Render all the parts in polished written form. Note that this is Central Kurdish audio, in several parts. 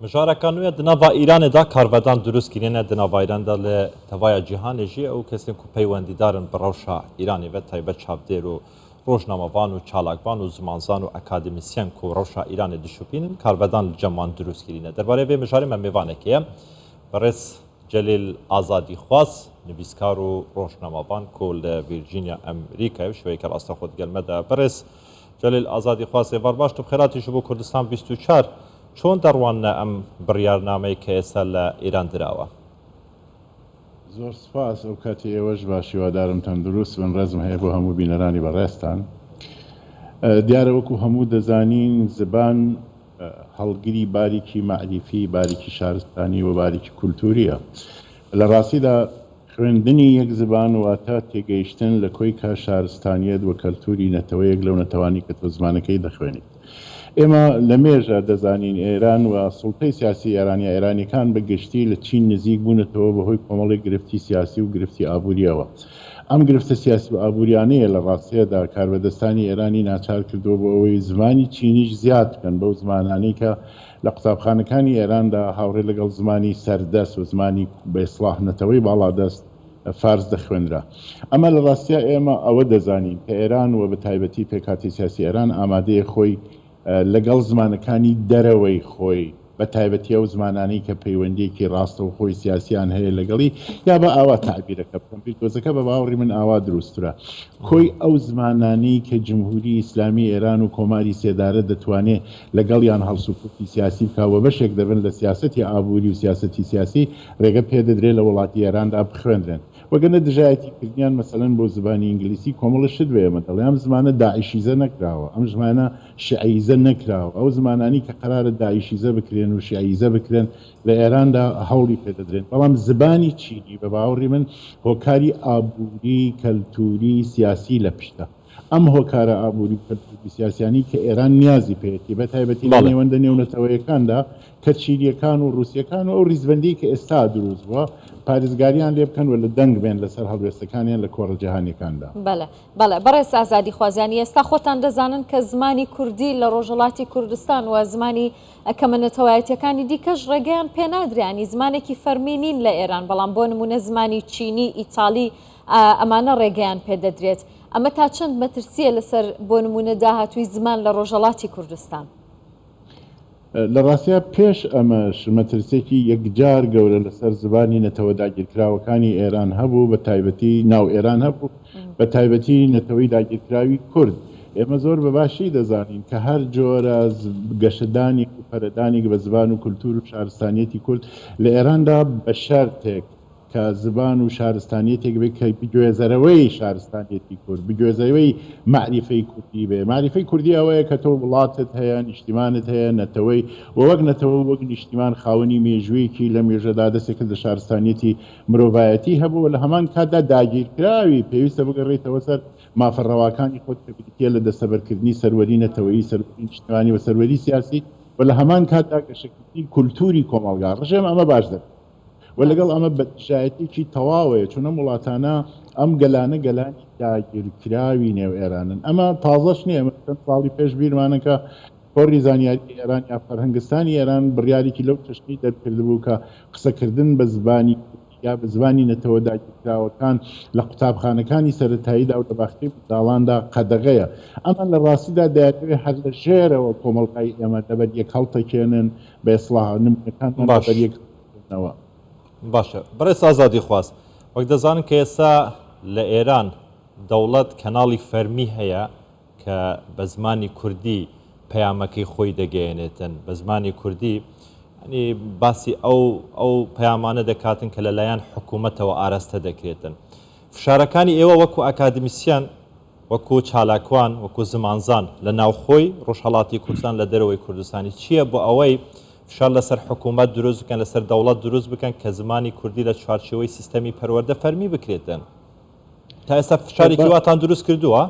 مجارەکان نوێ دناوا ئیرانێدا کارڤەدان دروستکردێنە دناوا ئیراندا لە تەوایە جیهانێژی ئەو کەسێن و پەیوەندیدارن بە ڕەوشە ئیرانی بە تایبەت چاودێر و ڕۆژنامەوان و چالاکبان و زمانزان و ئەکادمیسیەن و ڕەوشە ئیرانی دشوپینن کارڤەدان جەمان دروستکردینە دەربارەی بێ مژارێ مە میوانێکەیە بەڕێز جەلیل ئازادی خواست نویسکار و ڕۆژنامەوان کۆ لە ڤیرجینیا ئەمریکای شوەیەکە ڕاستە خۆت گەلمەدا بەڕێز جەلیل ئازادی خواست ێوار باش تو خێراتیش بۆ کوردستان 24 چۆن دەڕوانە ئەم بڕیارنامەی کە ئێستا لە ئیران دراوە؟ زۆر سپاس ئەو کاتی ئێوەش باشیوادارم تەندروست بن ڕێزم هەیە بۆ هەموو بینەرانی بەڕێستان. دیارە وەکو هەموو دەزانین زبان هەڵگیری باریکی معریفی، باریکی شارستانی و باریکی کولتوریە. لە ڕاستیدا خوێندنی یەک زبان واتە تێگەیشتن لە کۆیکە شارستانیەت و کەلتوری نەتەوەیەک لەو نەتەوانی کە تۆ زمانەکەی دەخوێنیت. ئێمە لە مێژە دەزانین ئێران و سوڵتەی سیاسی ئێرانی ئێرانیەکان بە گشتی لە چین نزیک بوونەتەوە بەهۆی کۆمەڵی گرفتی سیاسی و گرفتی ئابوووریەوە. ئەم گرفتە سیاسی و ئابوووریانەیە لە ڕاستیەدا کاربەدەستانی ئێرانی ناچار کردووە بۆ ئەوەی زمانی چینیش زیاد بکەن بەو زمانانەی کە لە قوتابخانەکانی ئێراندا هاوڕێ لەگەڵ زمانی سەردەست و زمانی بە ئیسلاح نەتەوەی باڵادەست فارس دەخوێنرا. ئەمە لە ڕاستیە ئێمە ئەوە دەزانین کە ئێران و بە تایبەتی پێکاتی سیاسی ئێران ئامادەیە خۆی لەگەڵ زمانەکانی دەرەوەی خۆی بە تایبەتی ئەو زمانانەی کە پەیوەندیەکی ڕاستە و خۆی سیاسیان هەیە لەگەڵی یا بە ئاوا تعبیرەکە بکەم تۆزەکە بە باوەڕی من ئاوا دروسترە کۆی ئەو زمانانەی کە جمهوری ئیسلامی ئێران و کۆماری سێدارە دەتوانێت لەگەڵیان هەڵسوکوتی سیاسی بکاوە بەشێک دەبن لە سیاسەتی ئابووری و سیاسەتی سیاسی ڕێگە پێدەدرێت لە وڵاتی ئێراندا بخوێنرێن. وەگەنە دژایەتی کردیان مەسەلەن بۆ زبانی ئینگلیسی کۆمەڵشت وێمە دەڵێ ئەم زمانە داعیشیزە نەکراوە، ئەم زمانە شیعیزە نەکراوە، ئەو زمانانی کە قەرارە داعیشیزە بکرێن و شیعیزە بکرێن لە ئێراندا هەوڵی پێدەدرێن. بەڵام زبانی چینی بە باوەڕی من هۆکاری ئابووری کەلتوری سیاسی لە پشتە. ئەم هۆکارە ئابووری کەلتوری سیاسیانی کە ئێران نیازی پێێتی بە تایبەتی لە نێوەندە نێونەتەوەیەکاندا کە چینیەکان و رووسیەکان و ئەو ریزبەندی کە ئێستا دروست بووە پارێزگاریان لێ بکەن و لە دەنگ بێن لەسەر هەڵوێستەکانیان لە کۆڕە جیهانیەکاندا. بەڵێ بەڕێز ئازادی خوازیانی ئێستا خۆتان دەزانن کە زمانی کوردی لە ڕۆژهەڵاتی کوردستان و زمانی کەمەنەتەوایەتیەکانی دیکەش ڕێگەیان پێنادرێنی زمانێکی فەرمی نین لە ئێران، بەڵام بۆ نمونە زمانی چینی ئیتالی ئەمانە ڕێگەیان پێدەدرێت. ئەمە تا چەند مەترسیە لەسەر بۆ نمونە داهاتووی زمان لە ڕۆژهەڵاتی کوردستان؟ لە ڕاستیا پێش ئەمەش مەترسێکی یەکجار گەورە لەسەر زبانی نەتەوە داگیرکراوەکانی ئێران هەبوو، بە تایبەتی ناو ئێران هەبوو، بە تایبەتی نەتەوەی داگیرکراوی کورد. ئێمە زۆر بەباشی دەزانین کە هەر جۆرە گەشەدانی و پەرەدانی بە زبان و کولتور و شارستانیەتی کورد لە ئێراندا بە شەرتێک کە زبان و شارستانیەتێک بێت کە بگوێزەرەوەی شارستانیەتی کورد، بگوێزەوەی معریفەی کوردی بێ. معریفەی کوردی ئەوەیە کە تۆ وڵاتت هەیە، نیشتیمانت هەیە، نەتەوەی وەک نەتەوە وەک نیشتیمان خاوەنی مێژوویەکی لە مێژەدا دەستێکت لە شارستانیەتی مرۆڤایەتی هەبوو لە هەمان کاتدا داگیرکراوی پێویستە بگەڕێتەوە سەر مافەڕەواکانی خۆت کە بریتە لە دەستەبەرکردنی سەروەری نەتەوەیی، سەروەری نیشتیمانی و سەروەری سیاسی و لە هەمان کاتدا گەشەکردنی کولتوری کۆمەڵگا. ڕژێم ئەمە باش دەبێت و لەگەڵ ئەمە بەشایەتێکی تەواوەیە چونە وڵاتانە ئەم گەلانە گەلانی داگیرکراوی نێو ئێرانن. ئەمە تازەش نییە، چەند ساڵی پێش بیرمانە کە کۆڕی زانیاری ئێران یا فەرهەنگستانی ئێران بڕیارێکی لەو چەشنی دەرکردبوو کە قسەکردن بە زبانی یا بە زبانی نەتەوە داگیرکراوەکان لە قوتابخانەکانی سەرەتاییدا و لە باختی منداڵاندا قەدەغەیە. ئەمە لە ڕاستیدا دەیەوێت هەر لە ژێرەوە کۆمەڵگای ئێمە دەبەر یەک هەڵتەکێنن بە ئیسلاح نمونەکانمان بەبەر یەکەوە. باشە بەڕێز ئازادی خواست وەک دەزانن کە ئێستا لە ئێران دەوڵەت کەناڵی فەرمی هەیە کە بە زمانی کوردی پەیامەکەی خۆی دەگەیەنێتن بە زمانی کوردی ینی باسی ئەو پەیامانە دەکاتن کە لەلایەن حکوومەتەوە ئاراستە دەکرێتن. فشارەکانی ئێوە وەکو ئەکادمیسیان وەکو چالاکوان وەکو زمانزان لە ناوخۆی ڕۆژهەڵاتی کوردستان لە دەرەوەی کوردستانی چییە بۆ ئەوەی فشار لەسەر حکوومەت دروست بکەن لەسەر دەوڵەت دروست بکەن کە زمانی کوردی لە چوارچێوەی سیستەمی پەروەردە فەرمی بکرێتن؟ تا ئێستا فشارێکی واتان دروست کردووە؟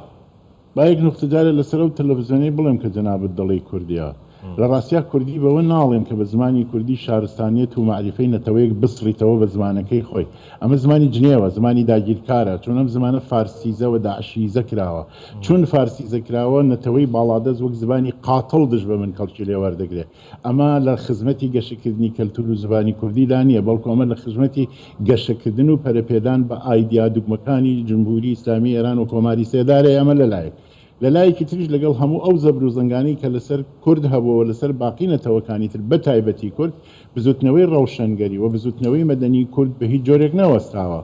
با یەک نوختەجارە لەسەر ئەو تەلەڤیزیۆنەی بڵێم کە جەنابەت دەڵی کوردیە لە ڕاستیا کوردی بەوە ناڵێن کە بە زمانی کوردی شارستانیت و معریفەی نەتەوەیەک بسڕیتەوە بە زمانەکەی خۆی ئەمە زمانی جنێوە زمانی داگیرکارە چون ئەم زمانە فارسیزە و داعشیزە کراوە چون فارسیزە کراوە نەتەوەی باڵادەست وەک زبانی قاتڵ دژ بە من کەڵکی لێ وەردەگرێت ئەمە لە خزمەتی گەشەکردنی کەلتور و زبانی کوردیدا نییە بەڵکو ئەمە لە خزمەتی گەشەکردن و پەرەپێدان بە ئایدیا دوگمەکانی جمهوری ئیسلامی ئێران و کۆماری سێدارە ئەمە لەلایەک لەلایەکی تریش لەگەڵ هەموو ئەو زەبر و زەنگانی کە لەسەر کورد هەبووە لەسەر باقی نەتەوەکانی تر بە تایبەتی کورد بزوتنەوەی ڕەوشەنگەری و بزوتنەوەی مەدەنی کورد بە هیچ جۆرێک نەوەستاوە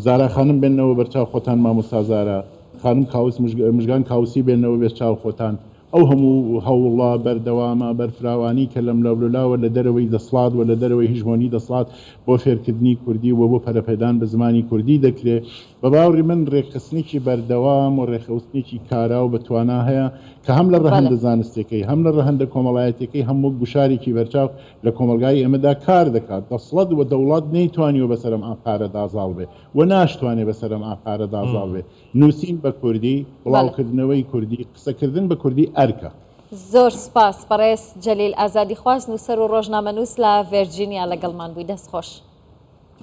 زارا خانم بێنەوە بەرچاو خۆتان مامۆستا زارا خانم کاوس مژگان کاوسی بێنەوە بێچاو خۆتان ئەو هەموو هەوڵا بەردەوامە بەرفراوانی کە لەم لەولاوە لە دەرەوەی دەسڵات و لە دەرەوەی هیژمۆنی دەسڵات بۆ فێرکردنی کوردی و بۆ پەرەپێدان بە زمانی کوردی دەکرێت بە باوەڕی من ڕێکخستنێکی بەردەوام و ڕێخستنێکی کارا و بەتوانا هەیە کە هەم لە ڕەهەندە زانستەکەی هەم لە ڕەهەندە کۆمەڵایەتەکەی هەموو گوشارێکی بەرچاو لە کۆمەلگای ئێمەدا کار دەکات دەسڵەت و دەوڵات نەیتوانیوە بەسەرم ئاقارە دازاڵ بێ و ناشتوانێ بەسەرم ئاقارە دازاڵ بێ نووسین بە کوردی بڵاوکردنەوەی کوردی قسەکردن بە کوردی ئەرکە زۆر سپاس بەڕێز جەلیل ئازادی خواست نووسەر و ڕۆژنامەنووس لە ڤێرجینیا لەگەڵمان بووی دەست خۆش